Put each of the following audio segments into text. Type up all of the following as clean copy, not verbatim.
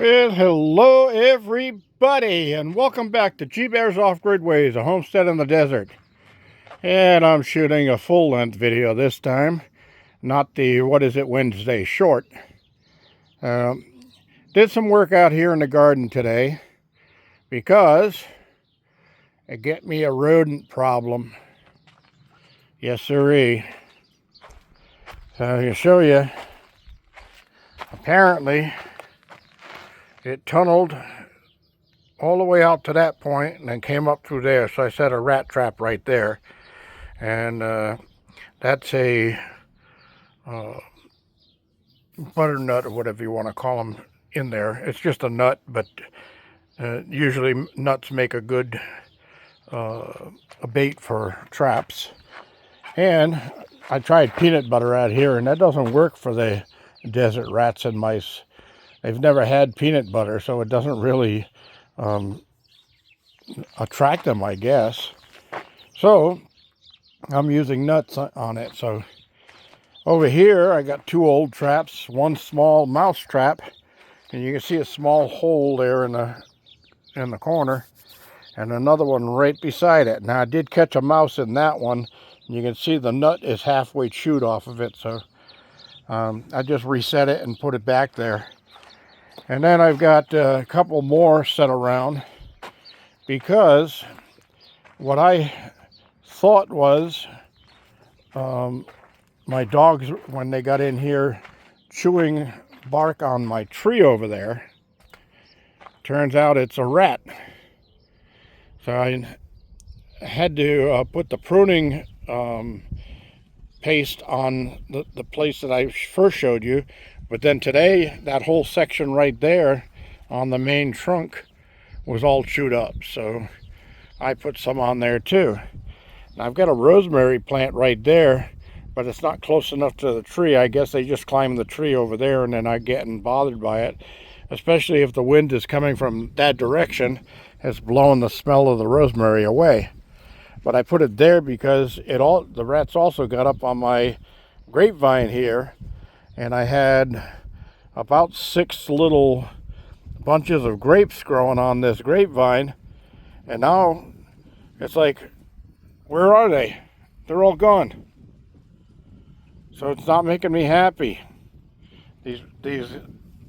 Well, hello everybody, and welcome back to G-Bear's Off-Grid Ways, a homestead in the desert. And I'm shooting a full-length video this time, not the What Is It Wednesday short. Did some work out here in the garden today because it get me a rodent problem. Yes, sirree. So I'll show you. Apparently, it tunneled all the way out to that point and then came up through there. So I set a rat trap right there. And that's a butternut, or whatever you want to call them, in there. It's just a nut, but usually nuts make a good a bait for traps. And I tried peanut butter out here, and that doesn't work for the desert rats and mice. They've never had peanut butter, so it doesn't really attract them, I guess. So I'm using nuts on it. So over here, I got two old traps, one small mouse trap, and you can see a small hole there in the corner, and another one right beside it. Now I did catch a mouse in that one, and you can see the nut is halfway chewed off of it. So I just reset it and put it back there. And then I've got a couple more set around, because what I thought was my dogs, when they got in here chewing bark on my tree over there, turns out it's a rat. So I had to put the pruning paste on the place that I first showed you. But then today, that whole section right there on the main trunk was all chewed up. So I put some on there too. Now I've got a rosemary plant right there, but it's not close enough to the tree. I guess they just climb the tree over there, and then I'm getting bothered by it. Especially if the wind is coming from that direction, it's blowing the smell of the rosemary away. But I put it there because the rats also got up on my grapevine here. And I had about 6 little bunches of grapes growing on this grapevine. And now it's like, where are they? They're all gone. So it's not making me happy. These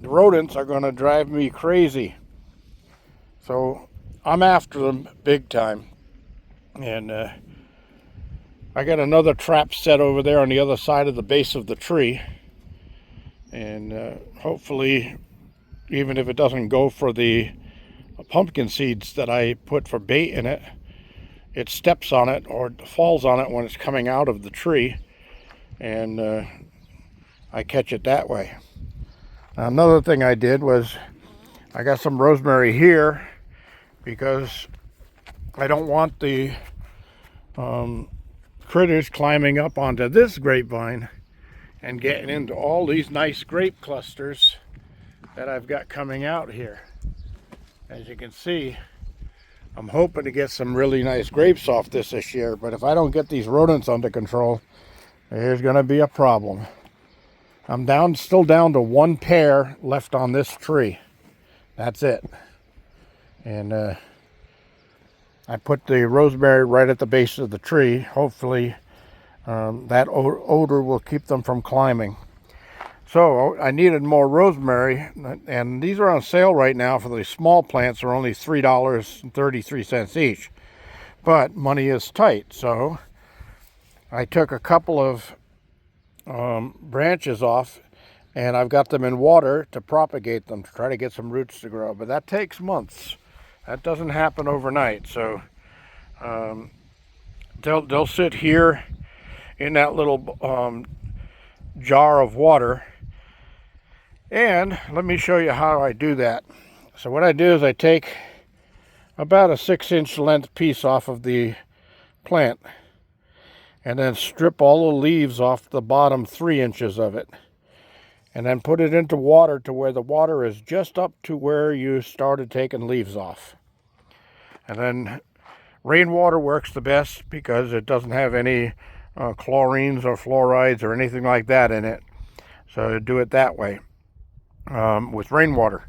rodents are going to drive me crazy. So I'm after them big time. And I got another trap set over there on the other side of the base of the tree. And hopefully, even if it doesn't go for the pumpkin seeds that I put for bait in it, it steps on it or falls on it when it's coming out of the tree, and I catch it that way. Now, another thing I did was I got some rosemary here because I don't want the critters climbing up onto this grapevine and getting into all these nice grape clusters that I've got coming out here. As you can see, I'm hoping to get some really nice grapes off this year, but if I don't get these rodents under control, there's going to be a problem. I'm still down to 1 pear left on this tree. That's it. And I put the rosemary right at the base of the tree. Hopefully that odor will keep them from climbing. So I needed more rosemary, and these are on sale right now for the small plants. Are only $3.33 each, but money is tight. So I took a couple of branches off, and I've got them in water to propagate them, to try to get some roots to grow. But that takes months. That doesn't happen overnight. So they'll sit here in that little jar of water. And let me show you how I do that. So what I do is I take about a 6-inch length piece off of the plant, and then strip all the leaves off the bottom 3 inches of it, and then put it into water to where the water is just up to where you started taking leaves off. And then rainwater works the best because it doesn't have any chlorines or fluorides or anything like that in it. So do it that way with rainwater.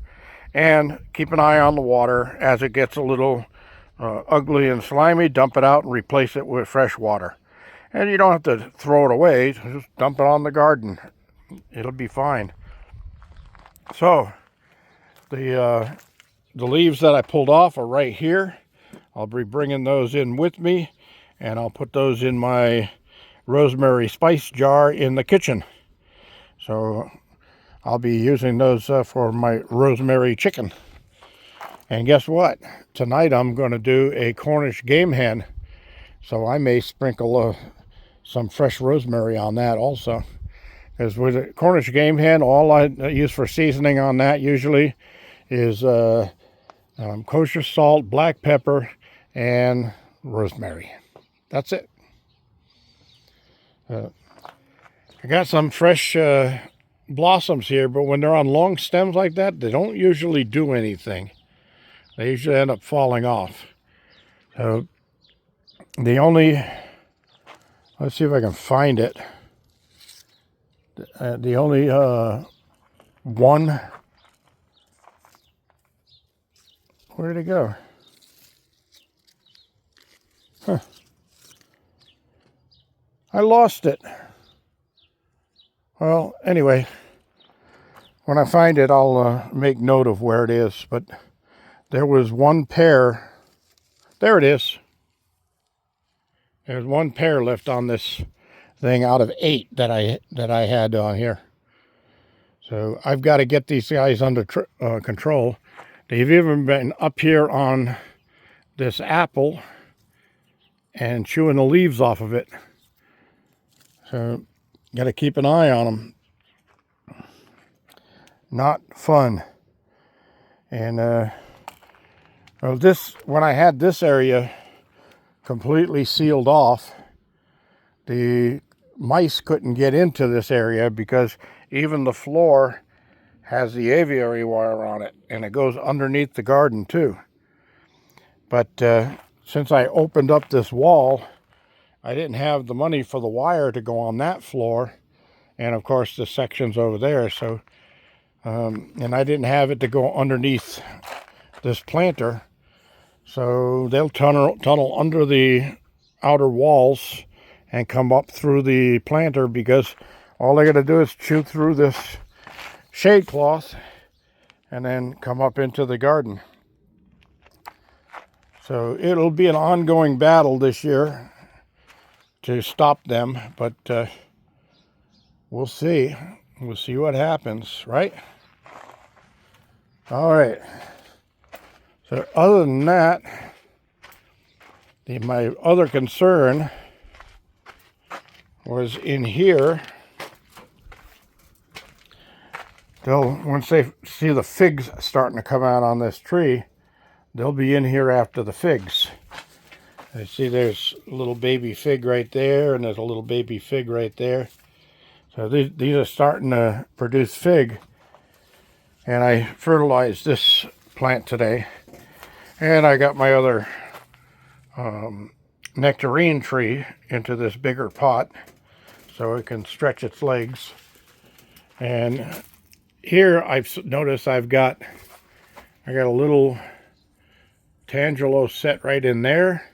And keep an eye on the water. As it gets a little ugly and slimy, dump it out and replace it with fresh water. And you don't have to throw it away, just dump it on the garden. It'll be fine. So the leaves that I pulled off are right here. I'll be bringing those in with me, and I'll put those in my rosemary spice jar in the kitchen. So I'll be using those for my rosemary chicken. And guess what? Tonight I'm going to do a Cornish game hen. So I may sprinkle some fresh rosemary on that also. Because with a Cornish game hen, all I use for seasoning on that usually is kosher salt, black pepper, and rosemary. That's it. I got some fresh blossoms here, but when they're on long stems like that, they don't usually do anything. They usually end up falling off. So the only, let's see if I can find it. The only one, where did it go? Huh. I lost it. Well, anyway, when I find it, I'll make note of where it is. But there was one pair. There it is. There's one pair left on this thing out of 8 that I had on here. So I've got to get these guys under control. They've even been up here on this apple and chewing the leaves off of it. So got to keep an eye on them. Not fun. And well, when I had this area completely sealed off, the mice couldn't get into this area because even the floor has the aviary wire on it, and it goes underneath the garden too. But since I opened up this wall, I didn't have the money for the wire to go on that floor, and of course the section's over there. So and I didn't have it to go underneath this planter, so they'll tunnel under the outer walls and come up through the planter, because all they got to do is chew through this shade cloth and then come up into the garden. So it'll be an ongoing battle this year to stop them, but we'll see. We'll see what happens, right? All right. So other than that, my other concern was in here. Once they see the figs starting to come out on this tree, they'll be in here after the figs. I see there's a little baby fig right there, and there's a little baby fig right there. So these are starting to produce fig. And I fertilized this plant today. And I got my other nectarine tree into this bigger pot so it can stretch its legs. And here I've noticed I got a little tangelo set right in there,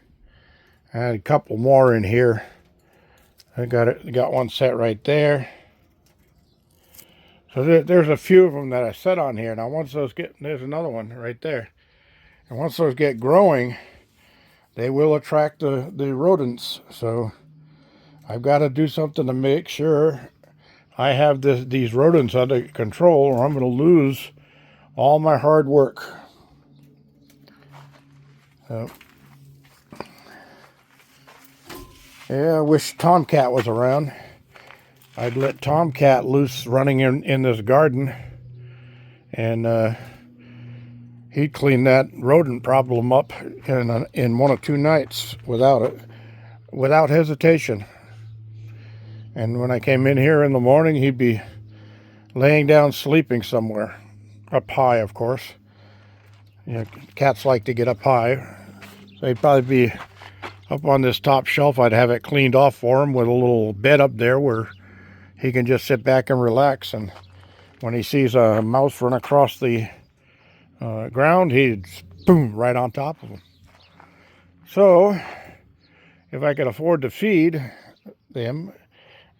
and a couple more in here. I got one set right there. So there's a few of them that I set on here. Now once those there's another one right there. And once those get growing, they will attract the rodents. So I've got to do something to make sure I have these rodents under control, or I'm going to lose all my hard work. Yeah, I wish Tomcat was around. I'd let Tomcat loose running in this garden, and he'd clean that rodent problem up in 1 or 2 nights without hesitation. And when I came in here in the morning, he'd be laying down sleeping somewhere, up high, of course. You know, cats like to get up high, so he'd probably be up on this top shelf. I'd have it cleaned off for him with a little bed up there where he can just sit back and relax. And when he sees a mouse run across the ground, he'd boom right on top of them. So if I could afford to feed them,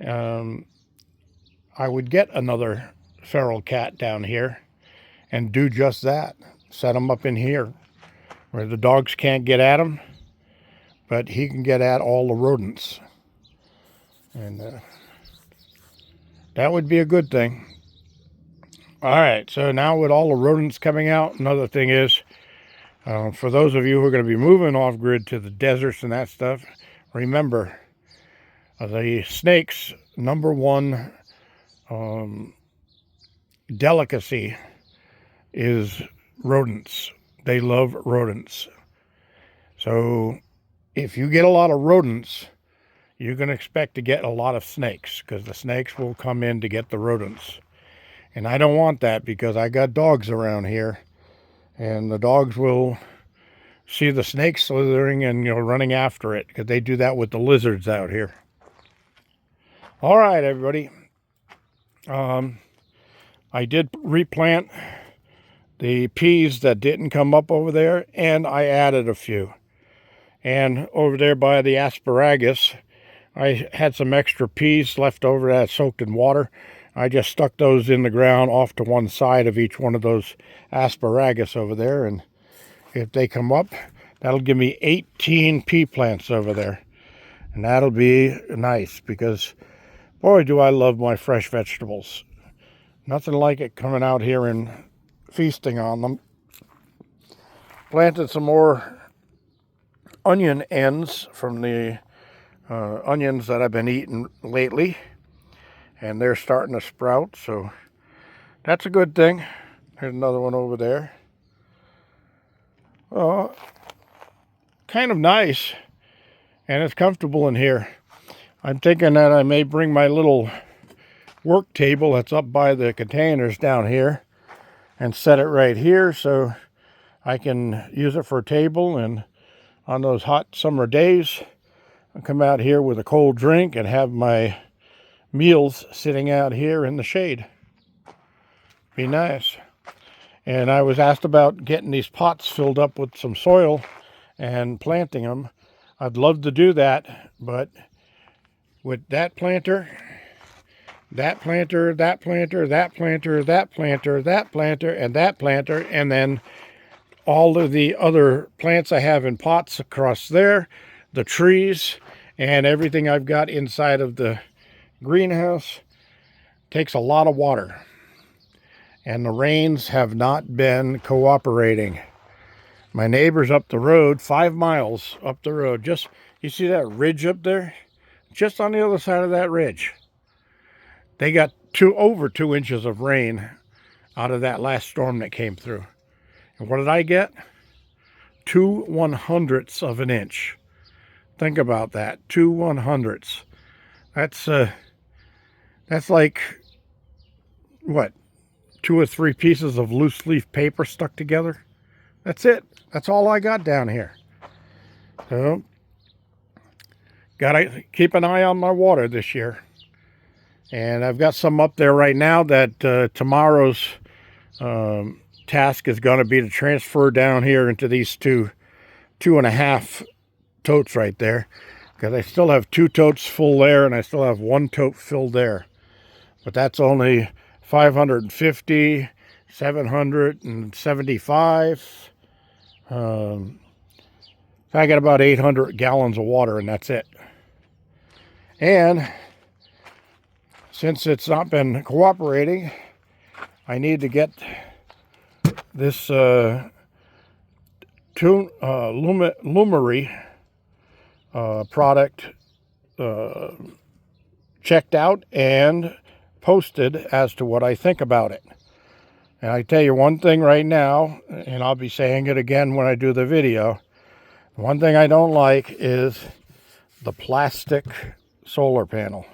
I would get another feral cat down here and do just that. Set them up in here where the dogs can't get at them, but he can get at all the rodents. And that would be a good thing. All right, so now with all the rodents coming out, another thing is, for those of you who are going to be moving off-grid to the deserts and that stuff, remember, the snakes' number one delicacy is rodents. They love rodents. So if you get a lot of rodents, you can expect to get a lot of snakes, because the snakes will come in to get the rodents. And I don't want that, because I got dogs around here, and the dogs will see the snake slithering and running after it, because they do that with the lizards out here. All right, everybody. I did replant the peas that didn't come up over there, and I added a few. And over there by the asparagus, I had some extra peas left over that soaked in water. I just stuck those in the ground off to one side of each one of those asparagus over there, and if they come up, that'll give me 18 pea plants over there. And that'll be nice, because boy, do I love my fresh vegetables. Nothing like it coming out here and feasting on them. Planted some more onion ends from the onions that I've been eating lately, and they're starting to sprout, so that's a good thing. There's another one over there. Kind of nice, and it's comfortable in here. I'm thinking that I may bring my little work table that's up by the containers down here and set it right here, so I can use it for a table, and on those hot summer days, I come out here with a cold drink and have my meals sitting out here in the shade. Be nice. And I was asked about getting these pots filled up with some soil and planting them. I'd love to do that, but with that planter, that planter, that planter, that planter, that planter, that planter, and that planter, and then all of the other plants I have in pots across there, the trees, and everything I've got inside of the greenhouse takes a lot of water. And the rains have not been cooperating. My neighbors up the road, 5 miles up the road, just, you see that ridge up there? Just on the other side of that ridge, they got over 2 inches of rain out of that last storm that came through. And what did I get? 2/100ths of an inch. Think about that, 2/100ths. That's like, what, 2 or 3 pieces of loose leaf paper stuck together? That's it. That's all I got down here. So, gotta keep an eye on my water this year. And I've got some up there right now that tomorrow's task is going to be to transfer down here into these 2.5 totes right there, because I still have 2 totes full there, and I still have 1 tote filled there. But that's only 550, 775. I got about 800 gallons of water, and that's it. And since it's not been cooperating, I need to get this Lumery product checked out and posted as to what I think about it. And I tell you one thing right now, and I'll be saying it again when I do the video, one thing I don't like is the plastic solar panel.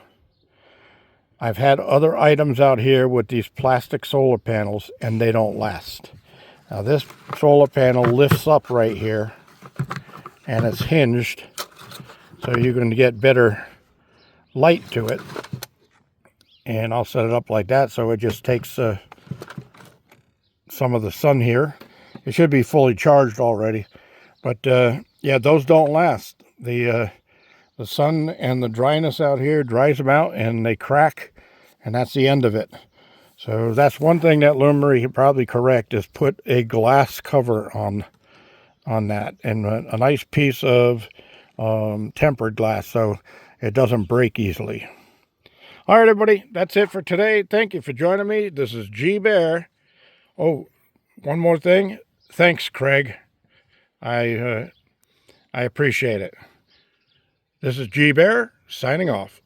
I've had other items out here with these plastic solar panels, and they don't last. Now this solar panel lifts up right here, and it's hinged, so you're going to get better light to it. And I'll set it up like that so it just takes some of the sun here. it should be fully charged already. But yeah, those don't last. The sun and the dryness out here dries them out, and they crack, and that's the end of it. So that's one thing that Lumery could probably correct, is put a glass cover on that, and a nice piece of tempered glass so it doesn't break easily. All right, everybody, that's it for today. Thank you for joining me. This is G Bear. Oh, one more thing. Thanks, Craig. I appreciate it. This is G Bear signing off.